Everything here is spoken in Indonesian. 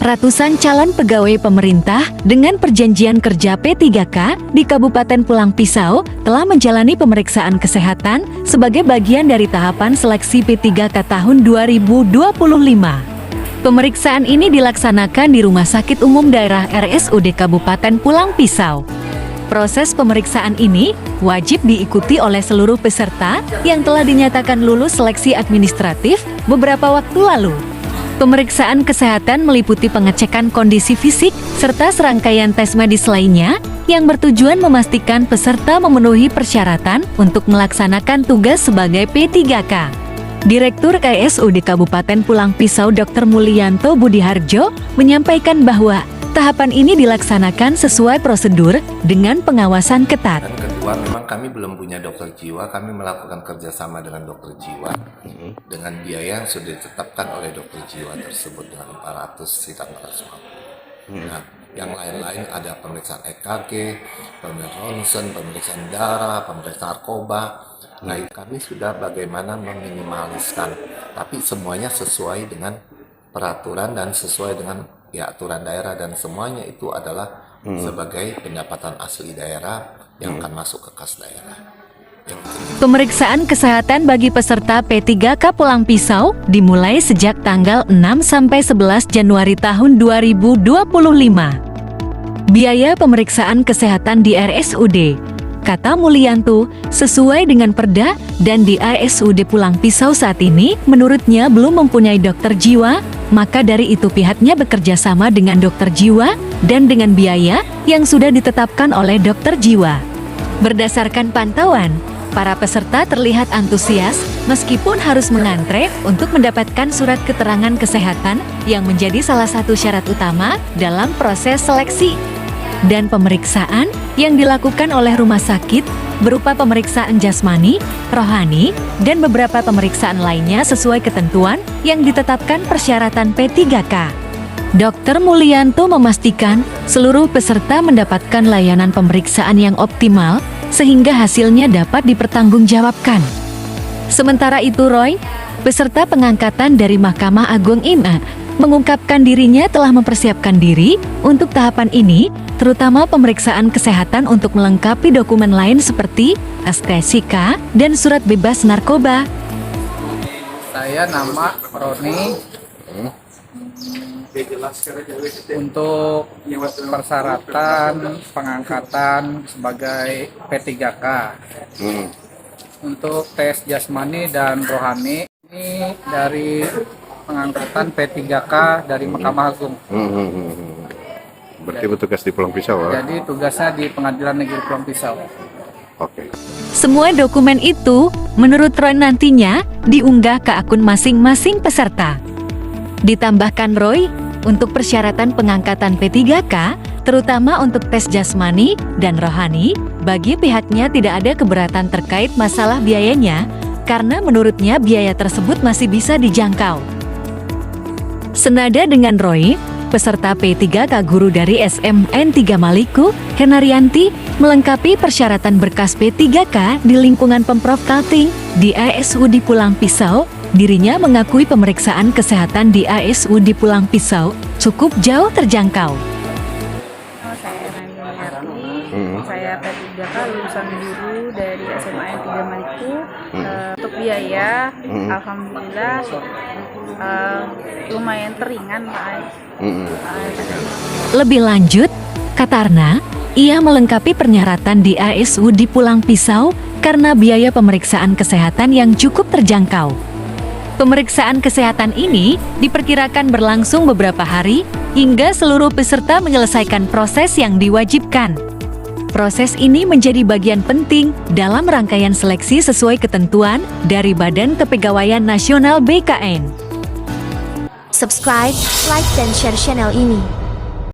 Ratusan calon pegawai pemerintah dengan perjanjian kerja P3K di Kabupaten Pulang Pisau telah menjalani pemeriksaan kesehatan sebagai bagian dari tahapan seleksi P3K tahun 2025. Pemeriksaan ini dilaksanakan di Rumah Sakit Umum Daerah RSUD Kabupaten Pulang Pisau. Proses pemeriksaan ini wajib diikuti oleh seluruh peserta yang telah dinyatakan lulus seleksi administratif beberapa waktu lalu. Pemeriksaan kesehatan meliputi pengecekan kondisi fisik serta serangkaian tes medis lainnya yang bertujuan memastikan peserta memenuhi persyaratan untuk melaksanakan tugas sebagai P3K. Direktur KSUD Kabupaten Pulang Pisau Dr. Mulyanto Budiharjo menyampaikan bahwa tahapan ini dilaksanakan sesuai prosedur dengan pengawasan ketat. Dan kedua, memang kami belum punya dokter jiwa, kami melakukan kerjasama dengan dokter jiwa dengan biaya yang sudah ditetapkan oleh dokter jiwa tersebut dengan 400 sekitar 450. Nah, yang lain-lain ada pemeriksaan EKG, pemeriksaan ronsen, pemeriksaan darah, pemeriksaan narkoba. Nah, kami sudah bagaimana meminimaliskan, tapi semuanya sesuai dengan peraturan dan sesuai dengan aturan daerah, dan semuanya itu adalah sebagai pendapatan asli daerah yang akan masuk ke kas daerah. Pemeriksaan kesehatan bagi peserta P3K Pulang Pisau dimulai sejak tanggal 6 sampai 11 Januari tahun 2025. Biaya pemeriksaan kesehatan di RSUD, kata Mulyanto, sesuai dengan Perda, dan di RSUD Pulang Pisau saat ini menurutnya belum mempunyai dokter jiwa, maka dari itu pihaknya bekerja sama dengan dokter jiwa dan dengan biaya yang sudah ditetapkan oleh dokter jiwa. Berdasarkan pantauan, para peserta terlihat antusias meskipun harus mengantre untuk mendapatkan surat keterangan kesehatan yang menjadi salah satu syarat utama dalam proses seleksi. Dan pemeriksaan yang dilakukan oleh rumah sakit berupa pemeriksaan jasmani, rohani, dan beberapa pemeriksaan lainnya sesuai ketentuan yang ditetapkan persyaratan P3K. Dr. Mulyanto memastikan seluruh peserta mendapatkan layanan pemeriksaan yang optimal sehingga hasilnya dapat dipertanggungjawabkan. Sementara itu Roy, peserta pengangkatan dari Mahkamah Agung IMA, mengungkapkan dirinya telah mempersiapkan diri untuk tahapan ini, terutama pemeriksaan kesehatan untuk melengkapi dokumen lain seperti STSK dan surat bebas narkoba. Saya nama Roni. Untuk persyaratan pengangkatan sebagai P3K. Untuk tes jasmani dan rohani ini dari pengangkatan P3K dari Mahkamah Agung. Berarti bertugas di Pulang Pisau, Jadi tugasnya di Pengadilan Negeri Pulang Pisau. Oke. Semua dokumen itu, menurut Roy nantinya, diunggah ke akun masing-masing peserta. Ditambahkan Roy, untuk persyaratan pengangkatan P3K, terutama untuk tes jasmani dan rohani, bagi pihaknya tidak ada keberatan terkait masalah biayanya, karena menurutnya biaya tersebut masih bisa dijangkau. Senada dengan Roy, peserta P3K guru dari SMN 3 Maliku, Henaryanti, melengkapi persyaratan berkas P3K di lingkungan Pemprov Kaltim di ASUD Pulang Pisau. Dirinya mengakui pemeriksaan kesehatan di ASUD Pulang Pisau cukup jauh terjangkau. Saya Henaryanti, saya P3K lulusan guru dari SMN 3 Maliku. Untuk biaya, alhamdulillah lumayan teringan Pak. Lebih lanjut, kata Arna, ia melengkapi persyaratan di ASUD Pulang Pisau karena biaya pemeriksaan kesehatan yang cukup terjangkau. Pemeriksaan kesehatan ini diperkirakan berlangsung beberapa hari hingga seluruh peserta menyelesaikan proses yang diwajibkan. Proses ini menjadi bagian penting dalam rangkaian seleksi sesuai ketentuan dari Badan Kepegawaian Nasional BKN. Subscribe, like, dan share channel ini.